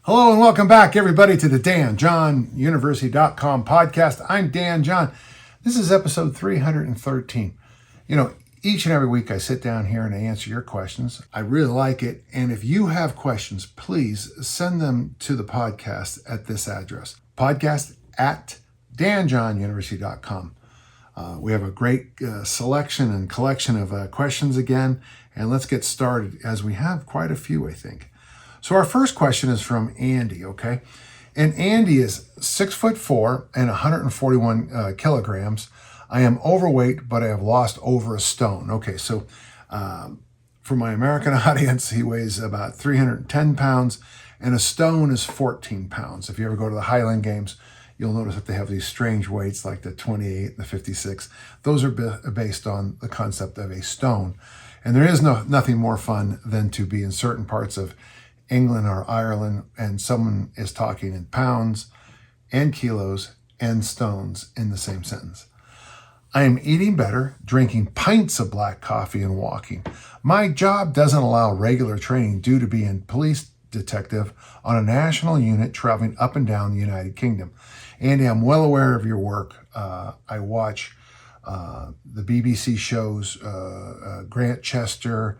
Hello and welcome back, everybody, to the DanJohnUniversity.com podcast. I'm Dan John. This is episode 313. Each and every week I sit down here and I answer your questions. I really like it. And if you have questions, please send them to the podcast at this address, podcast at DanJohnUniversity.com. We have a great selection and collection of questions again. And let's get started, as we have quite a few, I think. So our first question is from Andy, okay? And Andy is 6'4" and 141 kilograms. I am overweight, but I have lost over a stone. Okay, so for my American audience, he weighs about 310 pounds, and a stone is 14 pounds. If you ever go to the Highland Games, you'll notice that they have these strange weights like the 28 and the 56. Those are based on the concept of a stone. And there is nothing more fun than to be in certain parts of England or Ireland, and someone is talking in pounds and kilos and stones in the same sentence. I am eating better, drinking pints of black coffee, and walking. My job doesn't allow regular training due to being police detective on a national unit traveling up and down the United Kingdom. Andy, I'm well aware of your work. I watch the BBC shows, Grant Chester,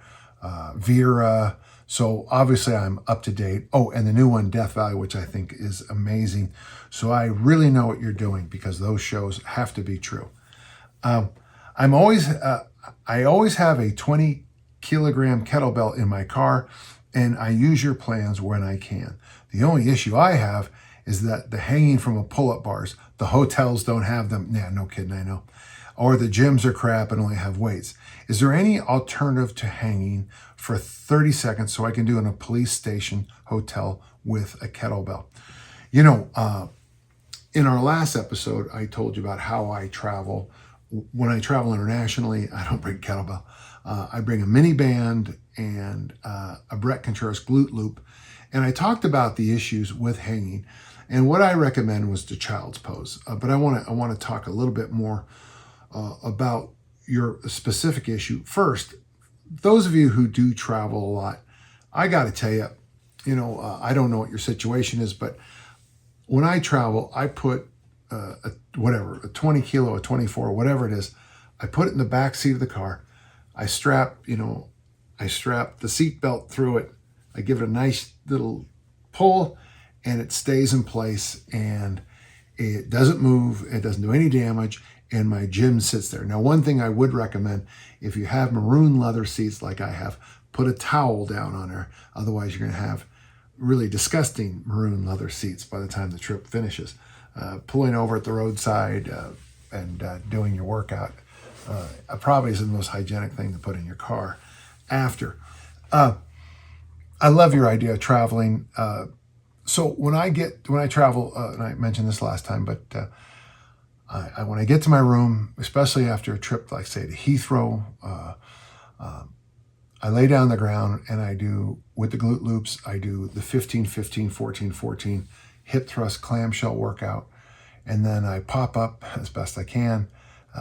Vera. So obviously I'm up to date. Oh, and the new one, Death Valley, which I think is amazing. So I really know what you're doing because those shows have to be true. I always have a 20 kilogram kettlebell in my car, and I use your plans when I can. The only issue I have is that the hanging from a pull-up bars, the hotels don't have them. Yeah, no kidding, I know. Or the gyms are crap and only have weights. Is there any alternative to hanging for 30 seconds so I can do in a police station hotel with a kettlebell? In our last episode, I told you about how I travel. When I travel internationally, I don't bring kettlebell. I bring a mini band and a Brett Contreras glute loop. And I talked about the issues with hanging. And what I recommend was the child's pose. But I want to talk a little bit more about your specific issue. First, those of you who do travel a lot, I got to tell you, I don't know what your situation is, but when I travel, I put a 20 kilo, a 24, whatever it is, I put it in the back seat of the car. I strap the seat belt through it. I give it a nice little pull, and it stays in place, and it doesn't move. It doesn't do any damage. And my gym sits there. Now, one thing I would recommend, if you have maroon leather seats like I have, put a towel down on there. Otherwise, you're going to have really disgusting maroon leather seats by the time the trip finishes. Pulling over at the roadside and doing your workout probably isn't the most hygienic thing to put in your car after. I love your idea of traveling. So when I travel, and I mentioned this last time, but when I get to my room, especially after a trip, like say to Heathrow, I lay down on the ground and I do, with the glute loops, I do the 15, 15, 14, 14 hip thrust clamshell workout. And then I pop up as best I can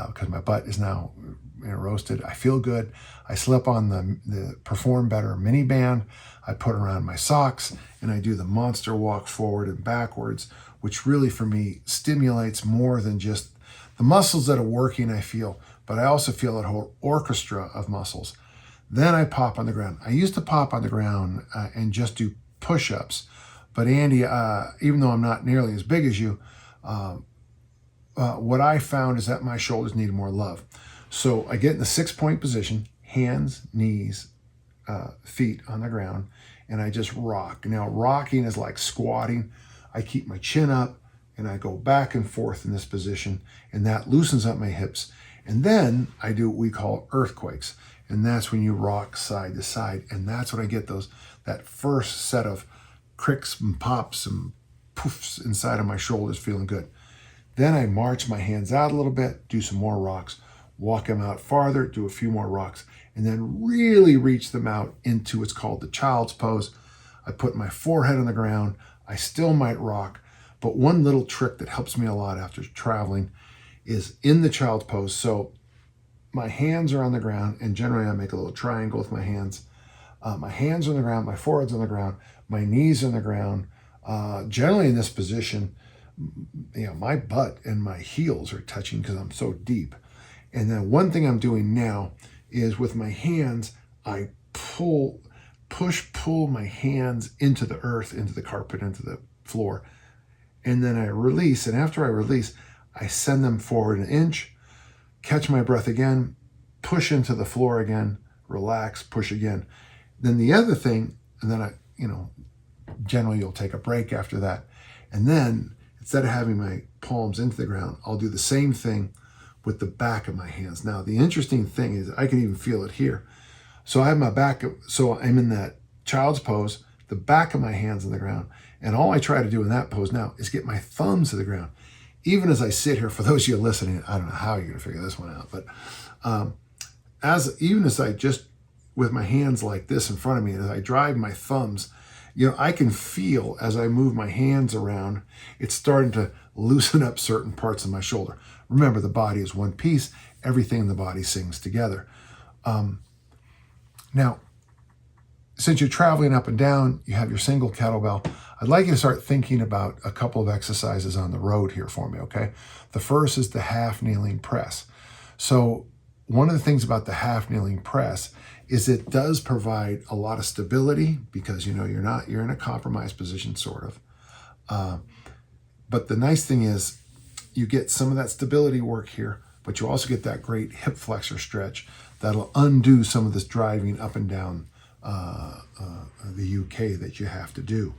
because my butt is now roasted. I feel good. I slip on the Perform Better mini band. I put around my socks and I do the monster walk forward and backwards, which really for me stimulates more than just the muscles that are working, I feel, but I also feel that whole orchestra of muscles. Then I pop on the ground. I used to pop on the ground and just do push-ups, but Andy, even though I'm not nearly as big as you, what I found is that my shoulders need more love. So I get in the 6-point position, hands, knees, feet on the ground, and I just rock. Now, rocking is like squatting. I keep my chin up and I go back and forth in this position, and that loosens up my hips. And then I do what we call earthquakes, and that's when you rock side to side, and that's when I get that first set of cricks and pops and poofs inside of my shoulders feeling good. Then I march my hands out a little bit, do some more rocks, walk them out farther, do a few more rocks, and then really reach them out into what's called the child's pose. I put my forehead on the ground. I still might rock, but one little trick that helps me a lot after traveling is in the child's pose. So my hands are on the ground, and generally I make a little triangle with my hands. My hands are on the ground, my forehead's on the ground, my knees are on the ground, Generally in this position, my butt and my heels are touching because I'm so deep. And then one thing I'm doing now is with my hands, I pull my hands into the earth, into the carpet, into the floor. And then I release. And after I release, I send them forward an inch, catch my breath again, push into the floor again, relax, push again. Then the other thing, and then generally you'll take a break after that. And then instead of having my palms into the ground, I'll do the same thing with the back of my hands. Now, the interesting thing is I can even feel it here. So I have my back, so I'm in that child's pose, the back of my hands in the ground. And all I try to do in that pose now is get my thumbs to the ground. Even as I sit here, for those of you listening, I don't know how you're going to figure this one out, but even as I just, with my hands like this in front of me, as I drive my thumbs, I can feel as I move my hands around, it's starting to loosen up certain parts of my shoulder. Remember, the body is one piece. Everything in the body sings together. Now, since you're traveling up and down, you have your single kettlebell, I'd like you to start thinking about a couple of exercises on the road here for me, okay? The first is the half kneeling press. So one of the things about the half kneeling press is it does provide a lot of stability because, you're in a compromised position, sort of. But the nice thing is you get some of that stability work here, but you also get that great hip flexor stretch that'll undo some of this driving up and down the UK that you have to do.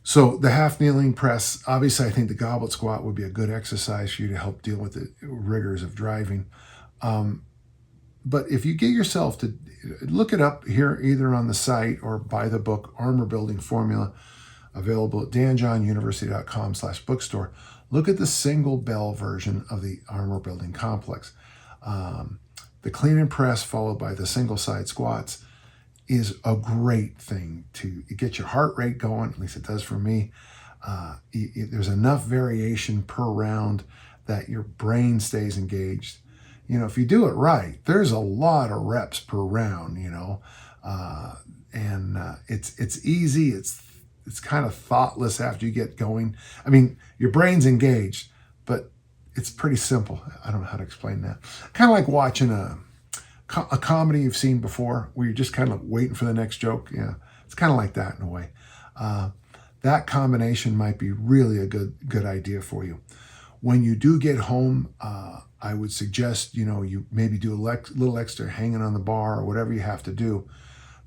So the half kneeling press, obviously I think the goblet squat would be a good exercise for you to help deal with the rigors of driving. But if you get yourself to look it up here, either on the site or buy the book, Armor Building Formula, available at danjohnuniversity.com/bookstore. Look at the single bell version of the armor building complex. The clean and press followed by the single side squats is a great thing to get your heart rate going, at least it does for me. There's enough variation per round that your brain stays engaged. If you do it right, there's a lot of reps per round, and it's easy. It's kind of thoughtless after you get going. I mean, your brain's engaged, but it's pretty simple. I don't know how to explain that. Kind of like watching a comedy you've seen before where you're just kind of waiting for the next joke. Yeah, it's kind of like that in a way. That combination might be really a good idea for you. When you do get home, I would suggest, you maybe do a little extra hanging on the bar or whatever you have to do.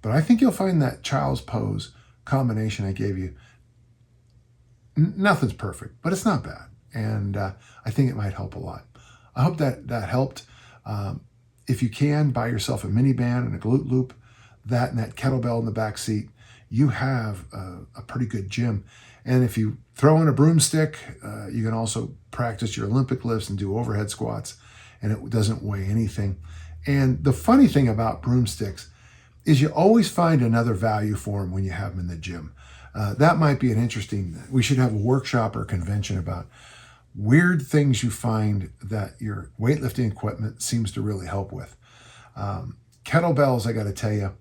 But I think you'll find that child's pose combination I gave you, nothing's perfect, but it's not bad. And I think it might help a lot. I hope that helped. If you can, buy yourself a mini band and a glute loop, that and that kettlebell in the back seat, you have a pretty good gym. And if you throw in a broomstick, you can also practice your Olympic lifts and do overhead squats, and it doesn't weigh anything. And the funny thing about broomsticks is you always find another value for them when you have them in the gym. That might be we should have a workshop or convention about weird things you find that your weightlifting equipment seems to really help with. Kettlebells, I got to tell you,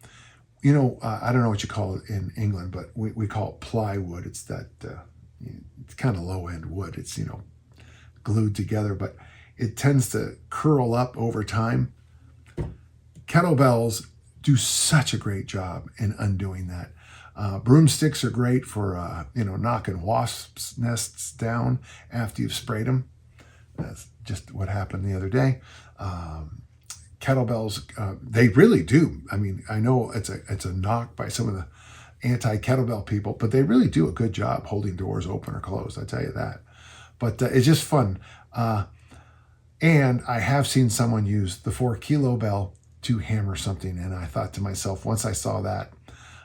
I don't know what you call it in England, but we call it plywood. It's that, it's kind of low end wood. It's, glued together, but it tends to curl up over time. Kettlebells do such a great job in undoing that. Broomsticks are great for, knocking wasps' nests down after you've sprayed them. That's just what happened the other day. Kettlebells, they really do. I mean, I know it's a knock by some of the anti-kettlebell people, but they really do a good job holding doors open or closed, I tell you that. But it's just fun. And I have seen someone use the 4 kilo bell to hammer something. And I thought to myself, once I saw that,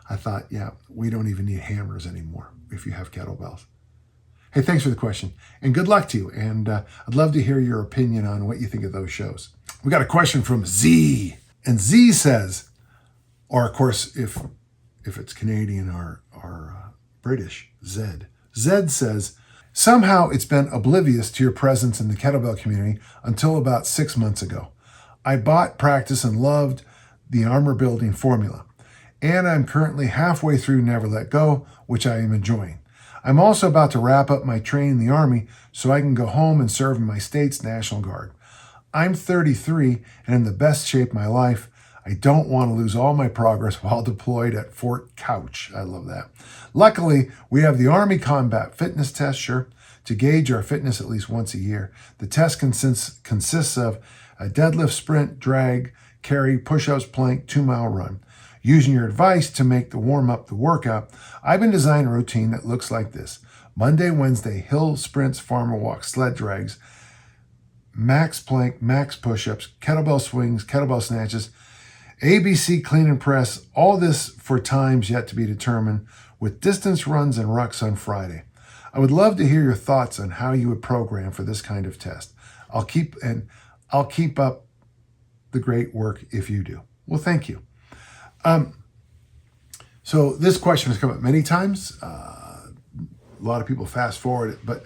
I thought, yeah, we don't even need hammers anymore if you have kettlebells. Hey, thanks for the question and good luck to you. And I'd love to hear your opinion on what you think of those shows. We got a question from Z, and Z says, or of course, if it's Canadian or British, Zed says, somehow it's been oblivious to your presence in the kettlebell community until about 6 months ago. I bought, practiced, and loved the armor building formula, and I'm currently halfway through Never Let Go, which I am enjoying. I'm also about to wrap up my training in the Army so I can go home and serve in my state's National Guard. I'm 33 and in the best shape of my life. I don't want to lose all my progress while deployed at Fort Couch. I love that. Luckily, we have the Army Combat Fitness Test, sure, to gauge our fitness at least once a year. The test consists of a deadlift, sprint, drag, carry, push-ups, plank, 2-mile run. Using your advice to make the warm-up the workout, I've been designing a routine that looks like this. Monday, Wednesday, hill sprints, farmer walks, sled drags, max plank, max push-ups, kettlebell swings, kettlebell snatches, ABC clean and press, all this for times yet to be determined, with distance runs and rucks on Friday. I would love to hear your thoughts on how you would program for this kind of test. I'll keep up the great work if you do. Well, thank you. So this question has come up many times. A lot of people fast forward it, but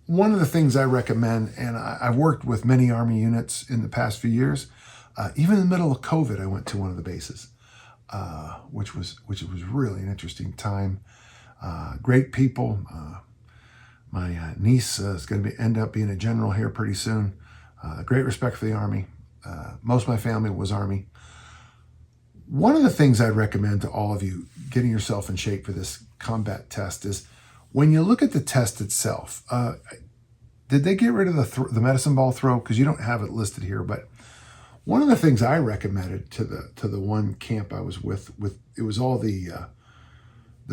one of the things I recommend, and I've worked with many Army units in the past few years, even in the middle of COVID, I went to one of the bases, which was really an interesting time. Great people. My niece is going to end up being a general here pretty soon. Great respect for the Army. Most of my family was Army. One of the things I'd recommend to all of you getting yourself in shape for this combat test is when you look at the test itself, did they get rid of the medicine ball throw? Because you don't have it listed here, but one of the things I recommended to the one camp I was with it was all the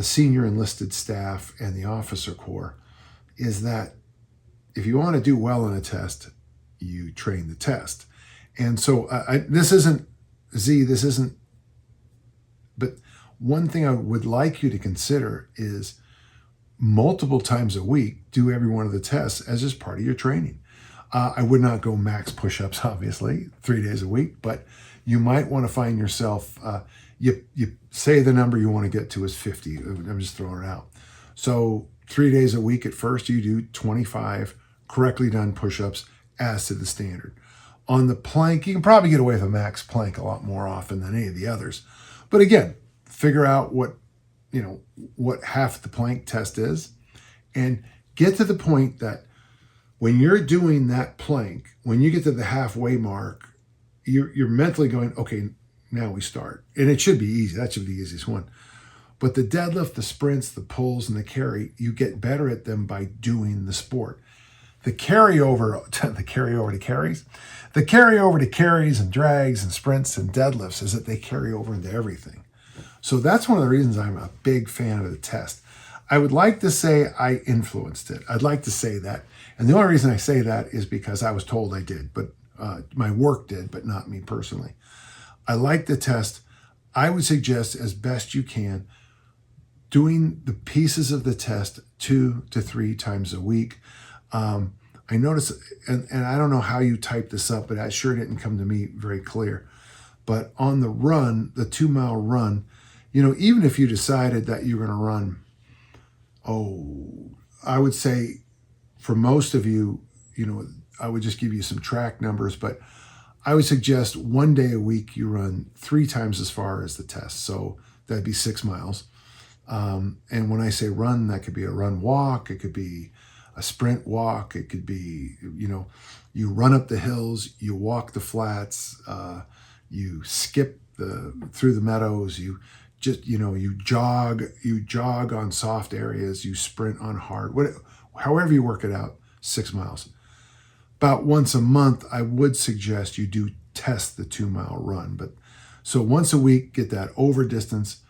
senior enlisted staff and the officer corps, is that if you want to do well in a test, you train the test. And so this isn't, but one thing I would like you to consider is multiple times a week, do every one of the tests as just part of your training. I would not go max push-ups, obviously, 3 days a week, but you might want to find yourself, you say the number you want to get to is 50. I'm just throwing it out. So 3 days a week at first, you do 25 correctly done push-ups as to the standard. On the plank, you can probably get away with a max plank a lot more often than any of the others. But again, figure out what half the plank test is and get to the point that when you're doing that plank, when you get to the halfway mark, you're mentally going, okay, now we start. And it should be easy. That should be the easiest one. But the deadlift, the sprints, the pulls, and the carry, you get better at them by doing the sport. The carryover to carries and drags and sprints and deadlifts is that they carry over into everything. So that's one of the reasons I'm a big fan of the test. I would like to say I influenced it. I'd like to say that. And the only reason I say that is because I was told I did, but my work did, but not me personally. I like the test. I would suggest as best you can doing the pieces of the test 2 to 3 times a week. I noticed, and I don't know how you type this up, but that sure didn't come to me very clear. But on the run, the 2-mile run, even if you decided that you're going to run, I would say for most of you, I would just give you some track numbers, but I would suggest 1 day a week you run 3 times as far as the test. So that'd be 6 miles. And when I say run, that could be a run walk. It could be a sprint walk. It could be, you run up the hills, you walk the flats, you skip through the meadows, you jog on soft areas, you sprint on hard, however you work it out, 6 miles. About once a month, I would suggest you do test the 2-mile run. But so once a week, get that over distance.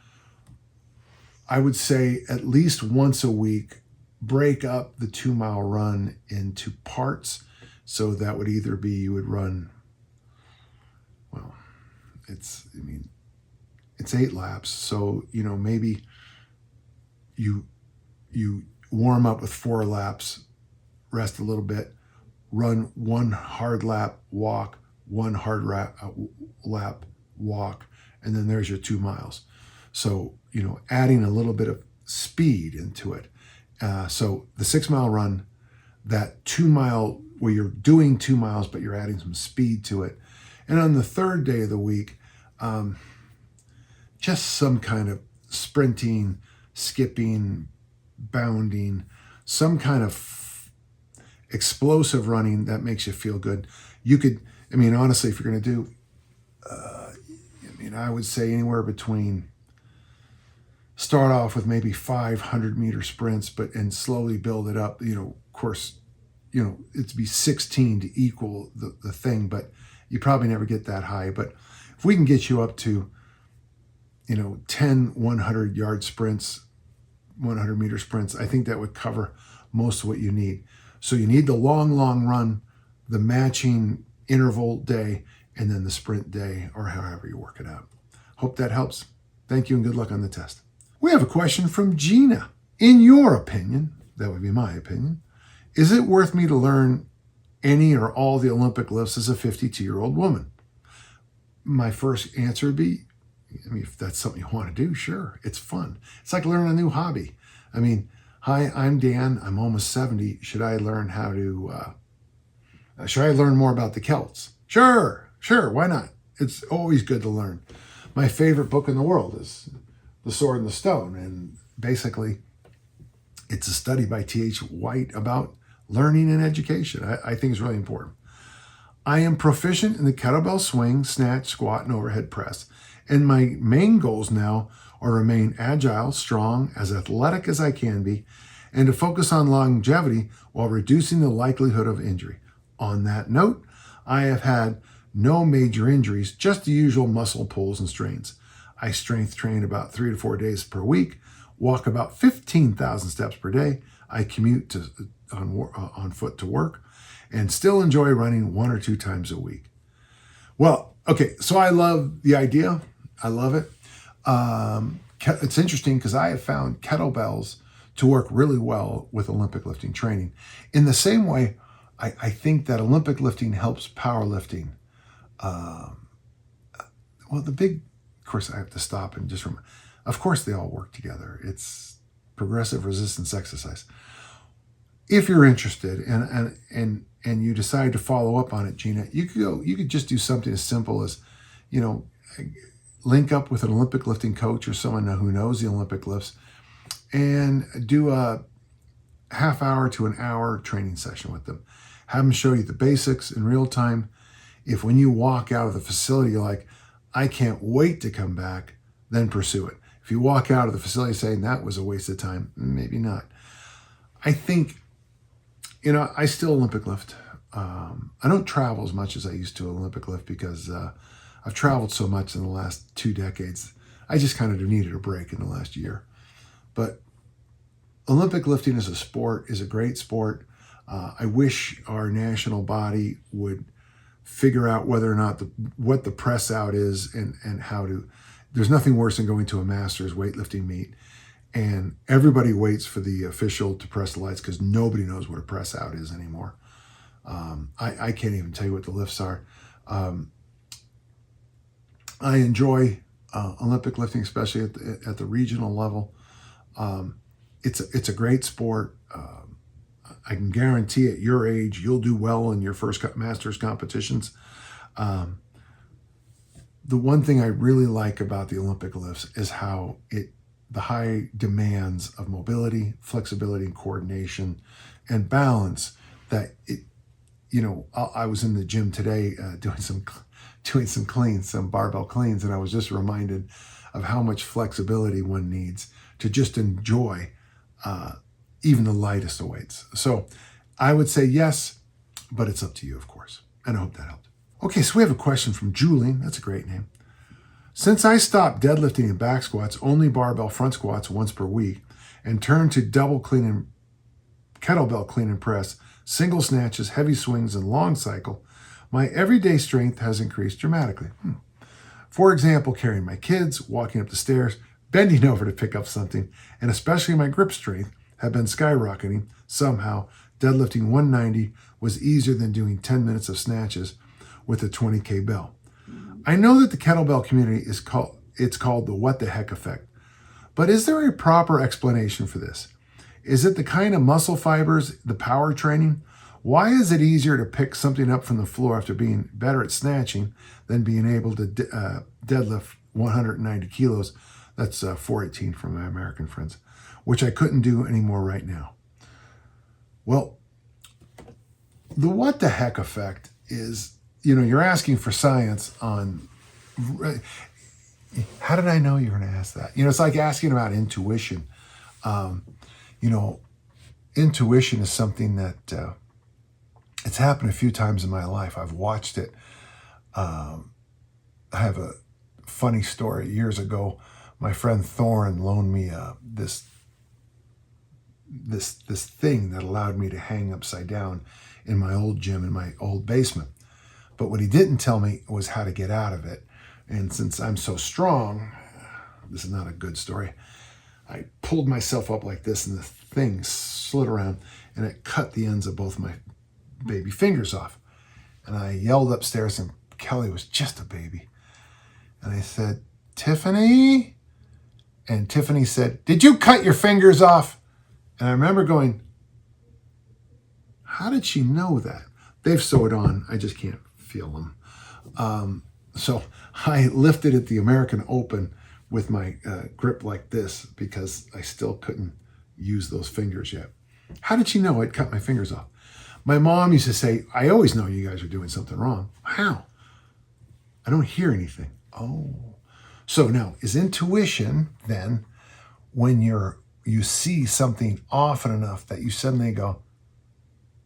I would say at least once a week, break up the 2-mile run into parts. So that would either be you would run, it's 8 laps. So, maybe you warm up with 4 laps, rest a little bit, run 1 hard lap, walk, 1 hard lap, walk, and then there's your 2 miles. So, adding a little bit of speed into it. So the 6-mile run, that 2-mile where you're doing 2 miles, but you're adding some speed to it. And on the 3rd day of the week, just some kind of sprinting, skipping, bounding, some kind of explosive running that makes you feel good. You could, I mean, honestly, if you're going to do, I would say anywhere between, start off with maybe 500-meter sprints, and slowly build it up. Of course, it'd be 16 to equal the thing, but you probably never get that high. But if we can get you up to, 10 100-yard sprints, 100-meter sprints, I think that would cover most of what you need. So you need the long run, the matching interval day, and then the sprint day, or however you work it out. Hope that helps. Thank you and good luck on the test. We have a question from Gina. In your opinion, that would be my opinion, is it worth me to learn any or all the Olympic lifts as a 52-year-old woman? My first answer would be, if that's something you want to do, sure, it's fun. It's like learning a new hobby. Hi, I'm Dan. I'm almost 70. Should I learn more about the Celts? Sure, why not? It's always good to learn. My favorite book in the world is The Sword and the Stone, and basically it's a study by T.H. White about learning and education. I think it's really important. I am proficient in the kettlebell swing, snatch, squat, and overhead press, and my main goals now are to remain agile, strong, as athletic as I can be, and to focus on longevity while reducing the likelihood of injury. On that note, I have had no major injuries, just the usual muscle pulls and strains. I strength train about 3 to 4 days per week, walk about 15,000 steps per day. I commute on foot to work, and still enjoy running 1 or 2 times a week. Well, okay, so I love the idea. I love it. It's interesting because I have found kettlebells to work really well with Olympic lifting training. In the same way, I think that Olympic lifting helps powerlifting. Of course, I have to stop and just remember, of course they all work together. It's progressive resistance exercise. If you're interested and you decide to follow up on it, Gina, you could just do something as simple as, link up with an Olympic lifting coach or someone who knows the Olympic lifts and do a half hour to an hour training session with them. Have them show you the basics in real time. If when you walk out of the facility, you're like, I can't wait to come back, then pursue it. If you walk out of the facility saying that was a waste of time, maybe not. I think, I still Olympic lift. I don't travel as much as I used to Olympic lift because I've traveled so much in the last 2 decades. I just kind of needed a break in the last year. But Olympic lifting as a sport is a great sport. I wish our national body would figure out whether or not what the press out is and how to. There's nothing worse than going to a master's weightlifting meet and everybody waits for the official to press the lights because nobody knows what a press out is anymore. I can't even tell you what the lifts are. I enjoy Olympic lifting, especially at the regional level. It's a great sport. I can guarantee at your age, you'll do well in your first masters competitions. The one thing I really like about the Olympic lifts is how the high demands of mobility, flexibility, and coordination and balance that I was in the gym today doing some cleans, some barbell cleans, and I was just reminded of how much flexibility one needs to just enjoy even the lightest of weights. So I would say yes, but it's up to you, of course. And I hope that helped. Okay, so we have a question from Julie. That's a great name. Since I stopped deadlifting and back squats, only barbell front squats once per week, and turned to double clean and kettlebell clean and press, single snatches, heavy swings, and long cycle, my everyday strength has increased dramatically. For example, carrying my kids, walking up the stairs, bending over to pick up something, and especially my grip strength have been skyrocketing. Somehow, deadlifting 190 was easier than doing 10 minutes of snatches with a 20K bell. I know that the kettlebell community is called the what the heck effect, but is there a proper explanation for this? Is it the kind of muscle fibers, the power training? Why is it easier to pick something up from the floor after being better at snatching than being able to deadlift 190 kilos? That's 418 from my American friends. which I couldn't do anymore right now. Well, the what the heck effect is, you're asking for science on, how did I know you were going to ask that? It's like asking about intuition. Intuition is something that it's happened a few times in my life. I've watched it. I have a funny story. Years ago, my friend Thorin loaned me this thing that allowed me to hang upside down in my old gym in my old basement. But what he didn't tell me was how to get out of it. And since I'm so strong, this is not a good story, I pulled myself up like this and the thing slid around and it cut the ends of both my baby fingers off. And I yelled upstairs and Kelly was just a baby. And I said, "Tiffany?" And Tiffany said, "Did you cut your fingers off?" And I remember going, how did she know that? They've sewed on. I just can't feel them. So I lifted at the American Open with my grip like this because I still couldn't use those fingers yet. How did she know I'd cut my fingers off? My mom used to say, "I always know you guys are doing something wrong." How? I don't hear anything. Oh. So now, is intuition then when you see something often enough that you suddenly go,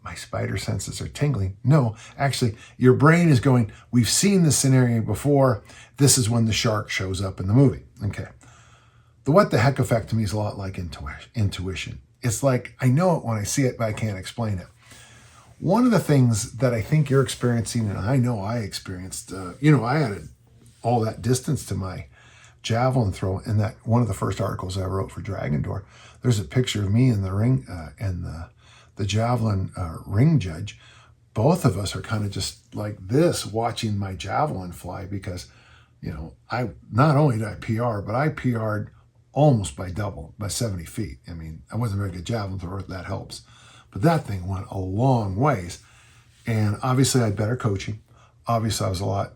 my spider senses are tingling? No, actually, your brain is going, we've seen this scenario before. This is when the shark shows up in the movie. Okay. The what the heck effect to me is a lot like intuition. It's like, I know it when I see it, but I can't explain it. One of the things that I think you're experiencing, and I know I experienced, I added all that distance to my javelin throw, and that one of the first articles I wrote for Dragon Door, there's a picture of me in the ring and the javelin ring judge. Both of us are kind of just like this, watching my javelin fly because, I not only did I PR, but I PR'd almost by double, by 70 feet. I mean, I wasn't a very good javelin thrower, that helps. But that thing went a long ways. And obviously I had better coaching. Obviously I was a lot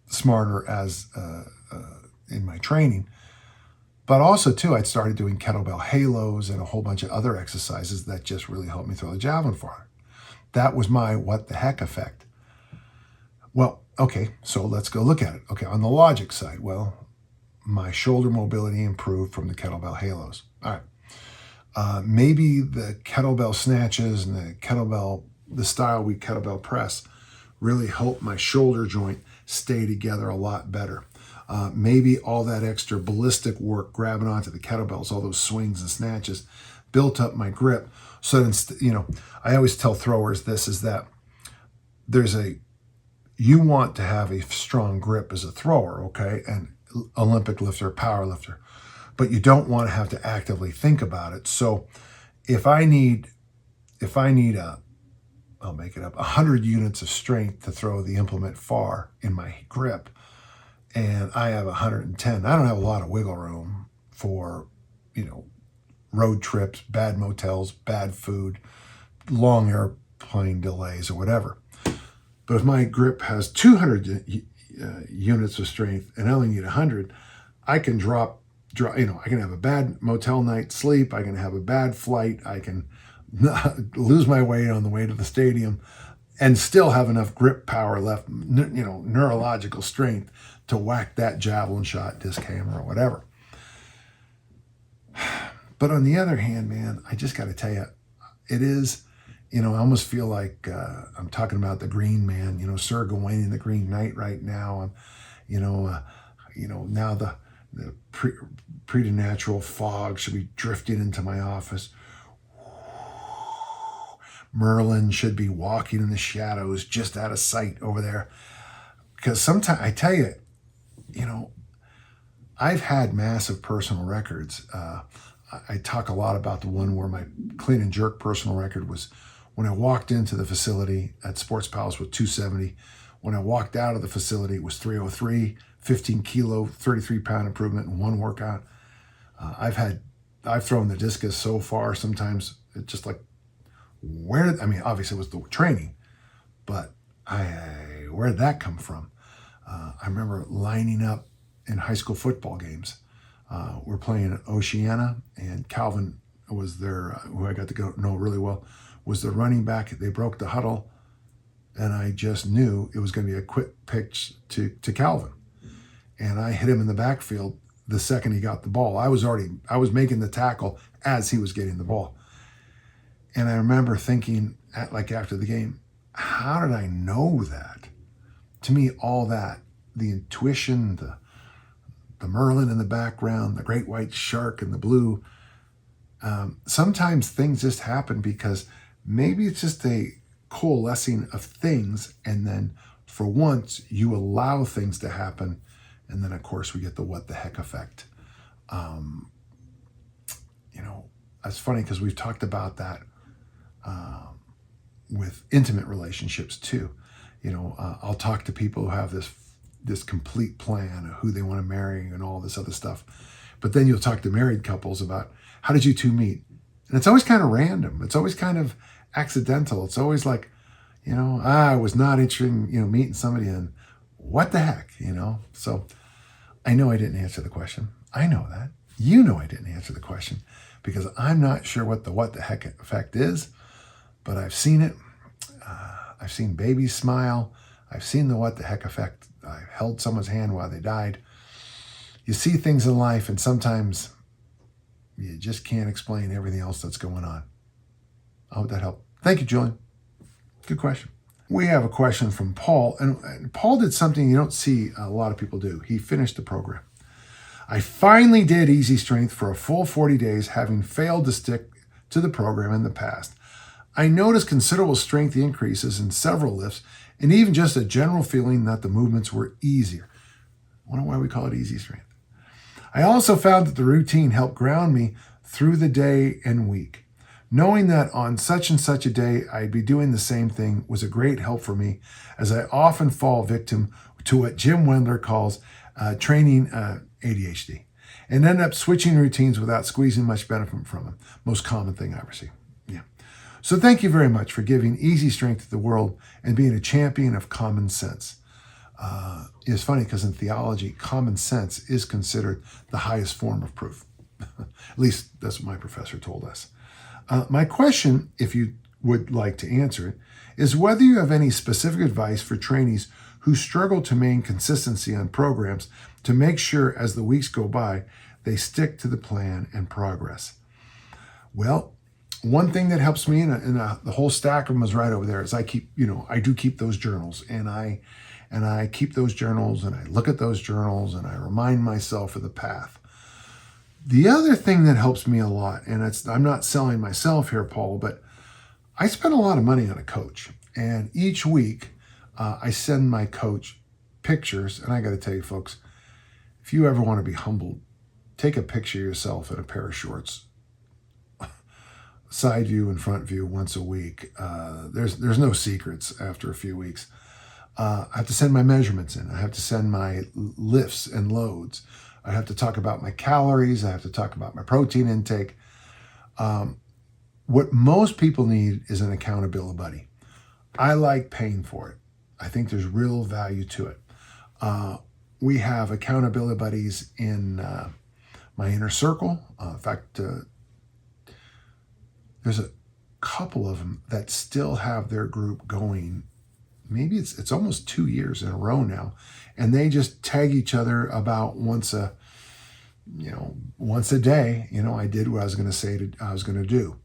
smarter as in my training. But also too, I'd started doing kettlebell halos and a whole bunch of other exercises that just really helped me throw the javelin farther. That was my what the heck effect. Well, okay, so let's go look at it. Okay, on the logic side, well, my shoulder mobility improved from the kettlebell halos. All right. Maybe the kettlebell snatches and the style we kettlebell press really helped my shoulder joint stay together a lot better. Maybe all that extra ballistic work grabbing onto the kettlebells, all those swings and snatches, built up my grip. So, I always tell throwers this is that you want to have a strong grip as a thrower, okay? And Olympic lifter, power lifter, but you don't want to have to actively think about it. So if I need I'll make it up, 100 units of strength to throw the implement far in my grip, and I have 110, I don't have a lot of wiggle room for, road trips, bad motels, bad food, long airplane delays or whatever. But if my grip has 200 units of strength and I only need 100, I can drop, I can have a bad motel night sleep. I can have a bad flight. I can lose my weight on the way to the stadium and still have enough grip power left, neurological strength to whack that javelin shot, disc hammer, or whatever. But on the other hand, man, I just got to tell you, it is, I almost feel like I'm talking about the Green Man, Sir Gawain and the Green Knight right now. Now the preternatural fog should be drifting into my office. Merlin should be walking in the shadows just out of sight over there. Because sometimes, I tell you, I've had massive personal records. I talk a lot about the one where my clean and jerk personal record was when I walked into the facility at Sports Palace with 270. When I walked out of the facility, it was 303, 15 kilo, 33 pound improvement in one workout. I've thrown the discus so far, sometimes it's just like, obviously it was the training, but where did that come from? I remember lining up in high school football games. We're playing Oceana, and Calvin was there, who I got to know really well, was the running back. They broke the huddle, and I just knew it was going to be a quick pitch to Calvin. And I hit him in the backfield the second he got the ball. I was making the tackle as he was getting the ball. And I remember thinking, after the game, how did I know that? To me, all that, the intuition, the Merlin in the background, the great white shark in the blue, sometimes things just happen because maybe it's just a coalescing of things, and then for once you allow things to happen, and then of course we get the what the heck effect. It's funny because we've talked about that with intimate relationships too. I'll talk to people who have this complete plan of who they want to marry and all this other stuff, but then you'll talk to married couples about, how did you two meet? And it's always kind of random. It's always kind of accidental. It's always like, I was not interested in, meeting somebody, and what the heck, So I know I didn't answer the question. I know that. I didn't answer the question because I'm not sure what the heck effect is, but I've seen it. I've seen babies smile. I've seen the what the heck effect. I held someone's hand while they died. You see things in life, and sometimes you just can't explain everything else that's going on. I hope that helped. Thank you, Julian. Good question. We have a question from Paul, and Paul did something you don't see a lot of people do. He finished the program. I finally did easy strength for a full 40 days, having failed to stick to the program in the past. I noticed considerable strength increases in several lifts, and even just a general feeling that the movements were easier. I wonder why we call it easy strength. I also found that the routine helped ground me through the day and week. Knowing that on such and such a day I'd be doing the same thing was a great help for me, as I often fall victim to what Jim Wendler calls training ADHD, and end up switching routines without squeezing much benefit from them. Most common thing I ever see. Yeah. So thank you very much for giving easy strength to the world and being a champion of common sense. It's funny because in theology, common sense is considered the highest form of proof. At least that's what my professor told us. My question, if you would like to answer it, is whether you have any specific advice for trainees who struggle to maintain consistency on programs to make sure as the weeks go by, they stick to the plan and progress. Well, one thing that helps me, and the whole stack of them is right over there, is I do keep those journals, and I keep those journals, and I look at those journals, and I remind myself of the path. The other thing that helps me a lot, and I'm not selling myself here, Paul, but I spend a lot of money on a coach. And each week, I send my coach pictures. And I got to tell you, folks, if you ever want to be humbled, take a picture of yourself in a pair of shorts, side view and front view once a week. There's no secrets after a few weeks. I have to send my measurements in. I have to send my lifts and loads. I have to talk about my calories. I have to talk about my protein intake. What most people need is an accountability buddy. I like paying for it. I think there's real value to it. We have accountability buddies in my inner circle. In fact, there's a couple of them that still have their group going. Maybe it's almost 2 years in a row now, and they just tag each other about once a day. I did what I was going to say I was going to do.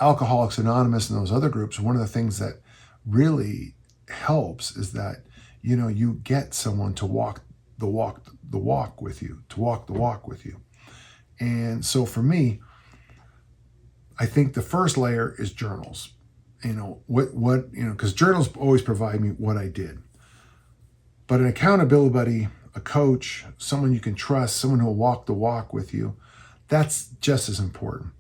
Alcoholics Anonymous and those other groups, one of the things that really helps is that you get someone to walk the walk with you. And so for me, I think the first layer is journals. Because journals always provide me what I did. But an accountability buddy, a coach, someone you can trust, someone who will walk the walk with you, that's just as important.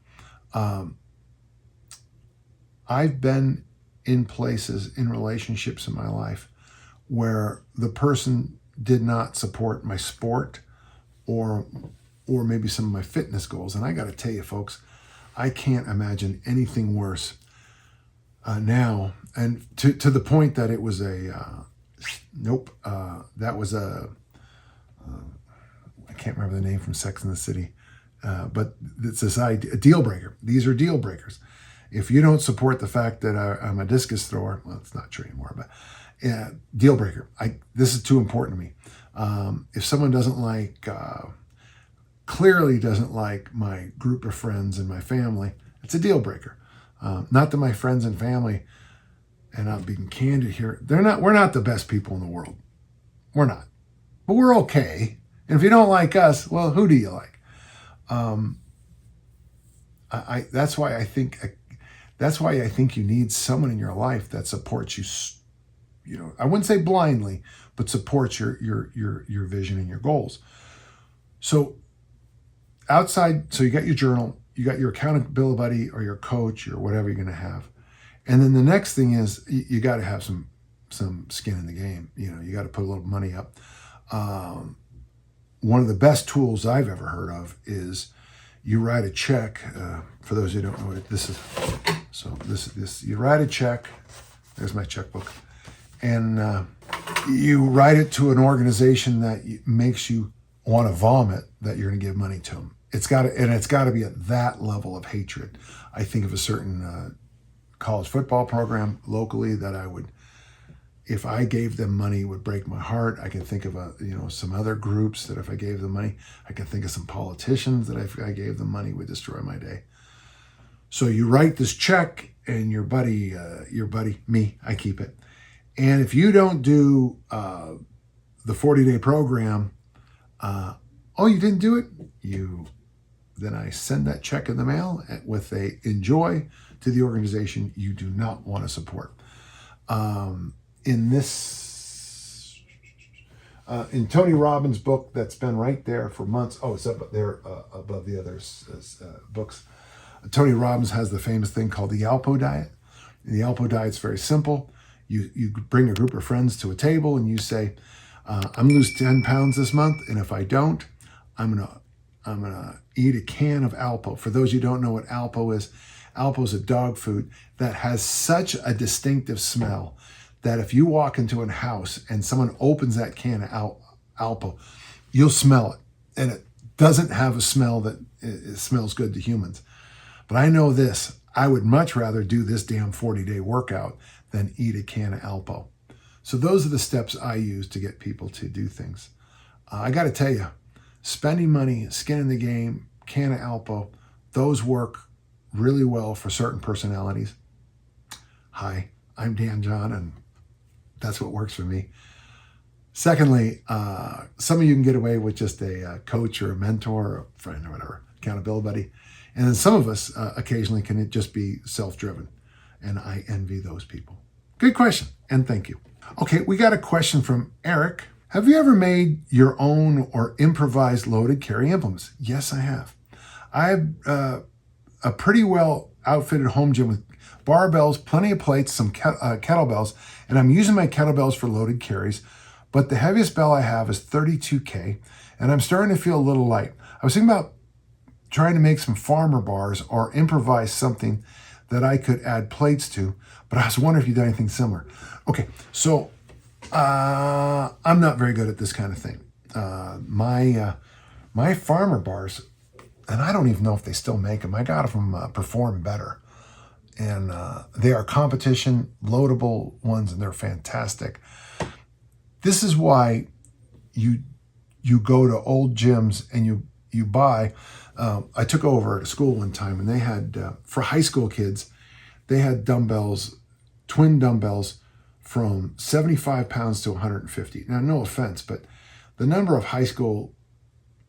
I've been in places, in relationships in my life, where the person did not support my sport or maybe some of my fitness goals. And I got to tell you, folks, I can't imagine anything worse now, and to the point that it was that was I can't remember the name from Sex and the City, but it's this idea, a deal breaker. These are deal breakers. If you don't support the fact that I'm a discus thrower, well, it's not true anymore, but deal breaker. This is too important to me. If someone doesn't like, clearly doesn't like my group of friends and my family, it's a deal breaker. Not that my friends and family, and I'm being candid here, we're not the best people in the world. We're not. But we're okay. And if you don't like us, well, who do you like? That's why I think you need someone in your life that supports you. You know, I wouldn't say blindly, but supports your vision and your goals. So so you got your journal, you got your accountability buddy or your coach or whatever you're going to have, and then the next thing is you got to have some skin in the game. You know, you got to put a little money up. One of the best tools I've ever heard of is you write a check. For those who don't know what this is, so this you write a check. There's my checkbook, and you write it to an organization that makes you want to vomit that you're going to give money to them. It's got to be at that level of hatred. I think of a certain college football program locally that I would, if I gave them money, would break my heart. I can think of some other groups that if I gave them money, I can think of some politicians that if I gave them money would destroy my day. So you write this check, and your buddy, me, I keep it. And if you don't do the 40-day program, you didn't do it, then I send that check in the mail with a enjoy to the organization you do not want to support. In Tony Robbins' book that's been right there for months. Oh, it's up there above the other books. Tony Robbins has the famous thing called the Alpo diet. And the Alpo diet's very simple. You bring a group of friends to a table and you say, I'm gonna lose 10 pounds this month, and if I don't, I'm gonna eat a can of Alpo. For those who don't know what Alpo is a dog food that has such a distinctive smell that if you walk into a house and someone opens that can of Alpo, you'll smell it. And it doesn't have a smell that it smells good to humans. But I know this, I would much rather do this damn 40-day workout than eat a can of Alpo. So those are the steps I use to get people to do things. I got to tell you, spending money, skin in the game, can of Alpo, those work really well for certain personalities. Hi, I'm Dan John, and that's what works for me. Secondly, some of you can get away with just a coach or a mentor or a friend or whatever, accountability buddy. And then some of us occasionally can just be self-driven. And I envy those people. Good question, and thank you. Okay, we got a question from Eric. Have you ever made your own or improvised loaded carry implements? Yes, I have. I have a pretty well outfitted home gym with barbells, plenty of plates, some kettlebells, and I'm using my kettlebells for loaded carries, but the heaviest bell I have is 32K, and I'm starting to feel a little light. I was thinking about trying to make some farmer bars or improvise something that I could add plates to, but I was wondering if you've done anything similar. Okay, so I'm not very good at this kind of thing. My farmer bars, and I don't even know if they still make them. I got them from Perform Better, and they are competition loadable ones, and they're fantastic. This is why you go to old gyms and you buy. I took over at a school one time, and they had for high school kids, they had dumbbells, twin dumbbells from 75 pounds to 150. Now, no offense, but the number of high school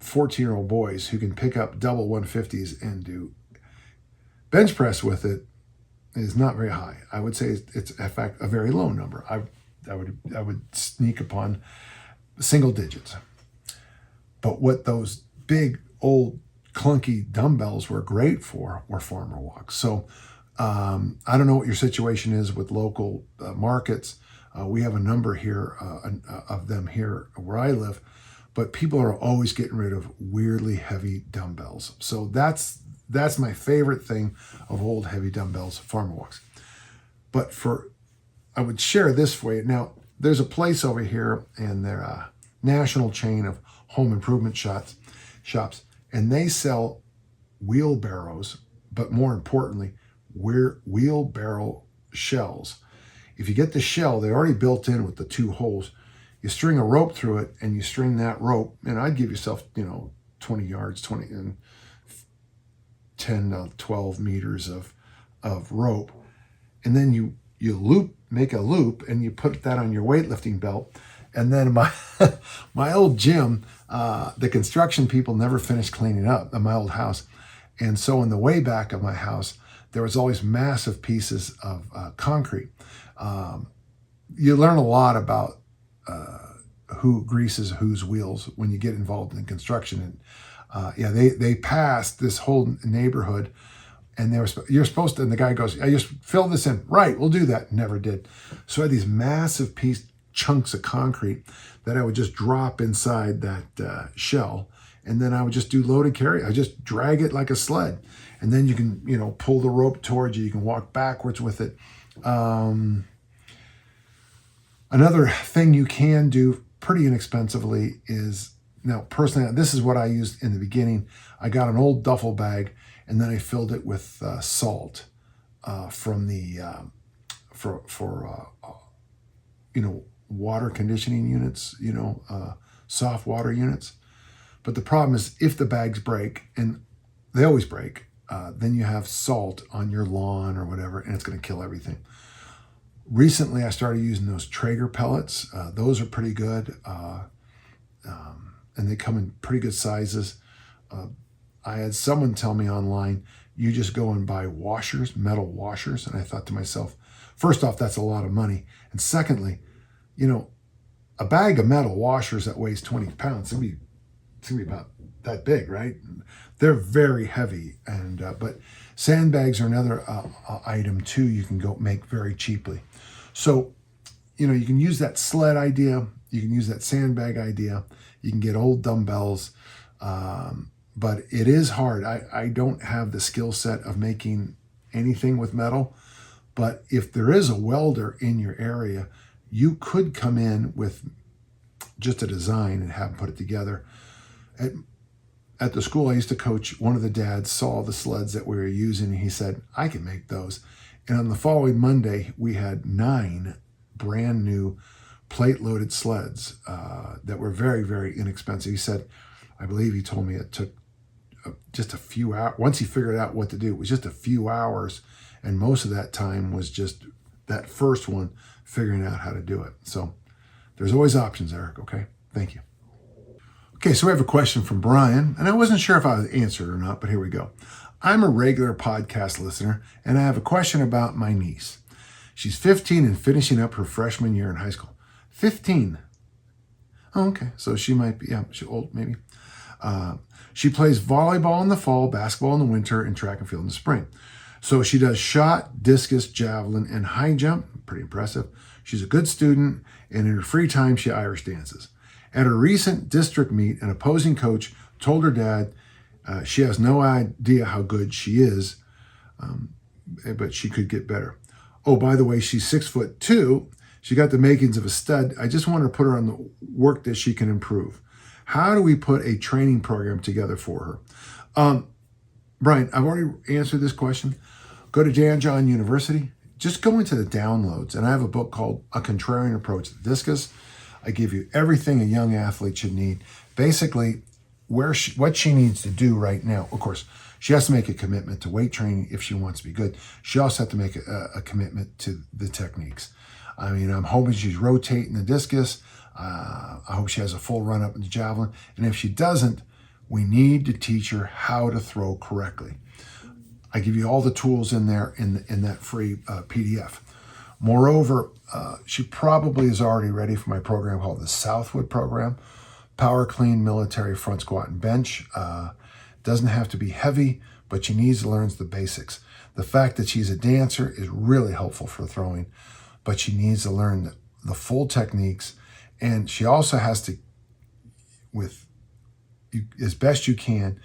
14-year-old boys who can pick up double 150s and do bench press with it is not very high. I would say it's in fact a very low number. I would sneak upon single digits. But what those big old clunky dumbbells were great for were farmer walks. So I don't know what your situation is with local markets. We have a number here of them here where I live, but people are always getting rid of weirdly heavy dumbbells. So that's my favorite thing of old heavy dumbbells, farmer walks. But I would share this for you. Now, there's a place over here, and they're a national chain of home improvement shops, and they sell wheelbarrows, but more importantly, wheelbarrow shells. If you get the shell, they're already built in with the 2 holes. You string a rope through it, and you string that rope, and I'd give yourself, 20 yards, 20 and 10 to 12 meters of rope. And then you make a loop, and you put that on your weightlifting belt. And then my old gym, the construction people never finished cleaning up my old house. And so in the way back of my house, there was always massive pieces of concrete. You learn a lot about who greases whose wheels when you get involved in construction. And they passed this whole neighborhood, and you're supposed to, and the guy goes, I just fill this in. Right, we'll do that. Never did. So I had these massive chunks of concrete that I would just drop inside that shell, and then I would just do loaded carry. I just drag it like a sled, and then you can pull the rope towards you. You can walk backwards with it. Another thing you can do pretty inexpensively is, now personally, this is what I used in the beginning. I got an old duffel bag, and then I filled it with salt from the water conditioning units, soft water units. But the problem is, if the bags break, and they always break, then you have salt on your lawn or whatever, and it's going to kill everything. Recently, I started using those Traeger pellets. Those are pretty good, and they come in pretty good sizes. I had someone tell me online, you just go and buy washers, metal washers. And I thought to myself, first off, that's a lot of money. And secondly, a bag of metal washers that weighs 20 pounds, it's going to be about that big, right? They're very heavy. And but sandbags are another item too you can go make very cheaply. So, you can use that sled idea. You can use that sandbag idea. You can get old dumbbells. But it is hard. I don't have the skill set of making anything with metal. But if there is a welder in your area, you could come in with just a design and have them put it together. At the school I used to coach, one of the dads saw the sleds that we were using, and he said, I can make those. And on the following Monday, we had 9 brand new plate-loaded sleds that were very, very inexpensive. He said, I believe he told me it took just a few hours. Once he figured out what to do, it was just a few hours. And most of that time was just that first one figuring out how to do it. So there's always options, Eric. Okay. Thank you. Okay. So we have a question from Brian, and I wasn't sure if I would answer it or not, but here we go. I'm a regular podcast listener, and I have a question about my niece. She's 15 and finishing up her freshman year in high school. 15. Oh, okay. So she might be, she's old maybe. She plays volleyball in the fall, basketball in the winter, and track and field in the spring. So she does shot, discus, javelin, and high jump. Pretty impressive. She's a good student, and in her free time, she Irish dances. At a recent district meet, an opposing coach told her dad she has no idea how good she is, but she could get better. Oh, by the way, she's 6'2". She got the makings of a stud. I just want to put her on the work that she can improve. How do we put a training program together for her? Brian, I've already answered this question. Go to Dan John University. Just go into the downloads, and I have a book called A Contrarian Approach to Discus. I give you everything a young athlete should need. Basically, what she needs to do right now. Of course, she has to make a commitment to weight training if she wants to be good. She also has to make a commitment to the techniques. I mean, I'm hoping she's rotating the discus. I hope she has a full run up in the javelin. And if she doesn't, we need to teach her how to throw correctly. I give you all the tools in there in that free PDF. Moreover, she probably is already ready for my program called the Southwood program. Power clean military front squat and bench. Doesn't have to be heavy, but she needs to learn the basics. The fact that she's a dancer is really helpful for throwing, but she needs to learn the full techniques. And she also has to, as best you can,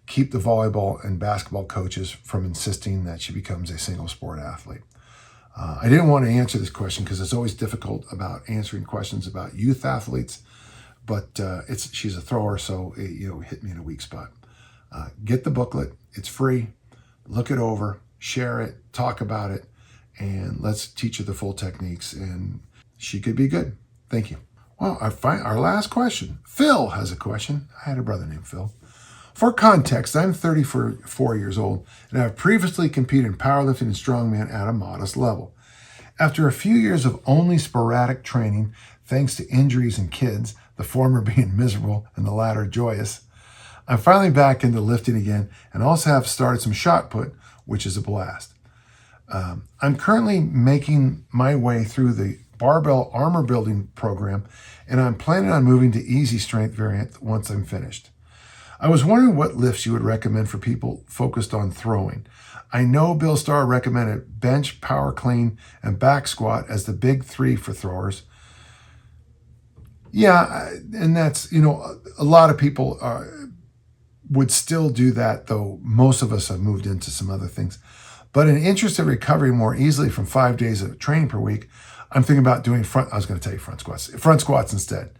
keep the volleyball and basketball coaches from insisting that she becomes a single sport athlete. I didn't want to answer this question because it's always difficult about answering questions about youth athletes. but she's a thrower, so it hit me in a weak spot. Get the booklet. It's free. Look it over, share it, talk about it, and let's teach her the full techniques, and she could be good. Thank you. Well, our last question. Phil has a question. I had a brother named Phil. For context, I'm 34 years old, and I've previously competed in powerlifting and strongman at a modest level. After a few years of only sporadic training, thanks to injuries and kids, the former being miserable and the latter joyous, I'm finally back into lifting again and also have started some shot put, which is a blast. I'm currently making my way through the barbell armor building program, and I'm planning on moving to easy strength variant once I'm finished. I was wondering what lifts you would recommend for people focused on throwing. I know Bill Starr recommended bench, power clean, and back squat as the big three for throwers. Yeah, and that's, a lot of people would still do that, though most of us have moved into some other things. But in interest of recovering more easily from 5 days of training per week, I'm thinking about doing front squats instead.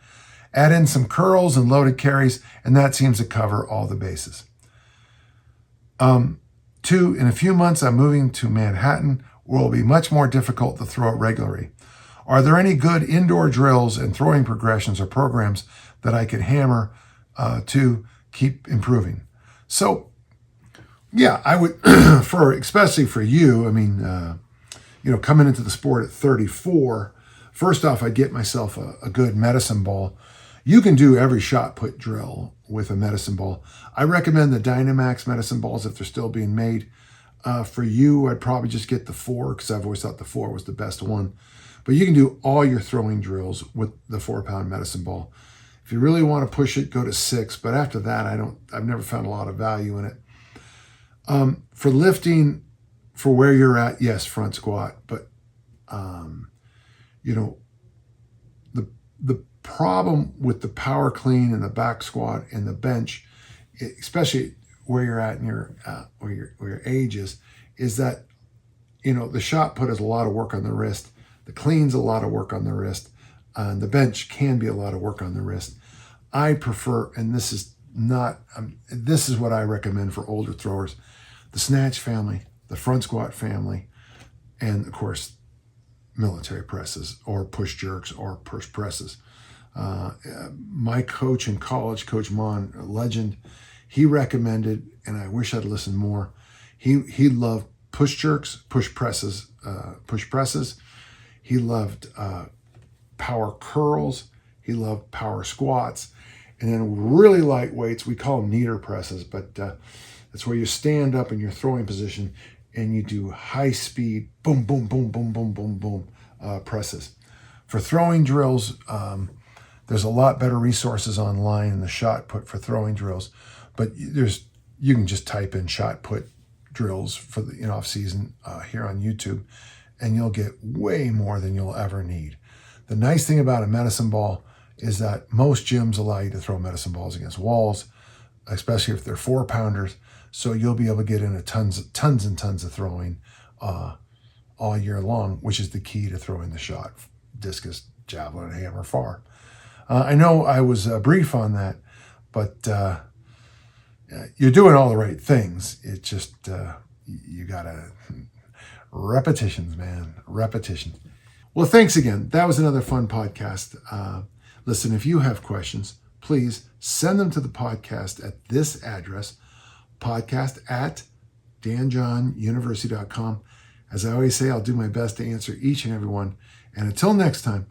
Add in some curls and loaded carries, and that seems to cover all the bases. 2, in a few months, I'm moving to Manhattan, where it will be much more difficult to throw regularly. Are there any good indoor drills and throwing progressions or programs that I could hammer to keep improving? So, yeah, I would, especially for you, coming into the sport at 34, first off, I'd get myself a good medicine ball. You can do every shot put drill with a medicine ball. I recommend the Dynamax medicine balls if they're still being made. For you, I'd probably just get the 4 because I've always thought the 4 was the best one. But you can do all your throwing drills with the 4-pound medicine ball. If you really want to push it, go to 6. But after that, I've never found a lot of value in it. For lifting, for where you're at, yes, front squat. But the problem with the power clean and the back squat and the bench, especially where you're at in where your age is that the shot put is a lot of work on the wrist, the clean's a lot of work on the wrist, and the bench can be a lot of work on the wrist. I prefer, and this is what I recommend for older throwers, the snatch family, the front squat family, and of course military presses or push jerks or push presses. My coach in college, Coach Mon, a legend, he recommended, and I wish I'd listened more, he loved push jerks, push presses. He loved power curls. He loved power squats. And then really light weights, we call them kneader presses, but that's where you stand up in your throwing position and you do high speed, boom, boom, boom, boom, boom, boom, boom presses. For throwing drills, there's a lot better resources online in the shot put for throwing drills, but you can just type in shot put drills for the off season here on YouTube, and you'll get way more than you'll ever need. The nice thing about a medicine ball is that most gyms allow you to throw medicine balls against walls, especially if they're 4-pounders. So you'll be able to get into tons and tons of throwing all year long, which is the key to throwing the shot, discus, javelin, hammer, far. I know I was brief on that, but you're doing all the right things. It just, you gotta, repetitions, man, repetition. Well, thanks again. That was another fun podcast. Listen, if you have questions, please send them to the podcast at this address, podcast@danjohnuniversity.com. As I always say, I'll do my best to answer each and every one. And until next time,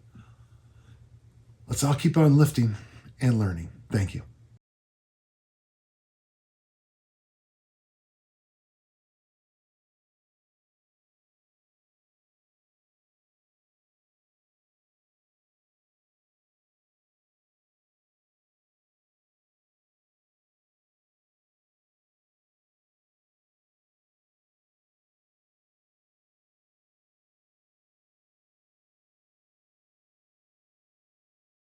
let's all keep on lifting and learning. Thank you.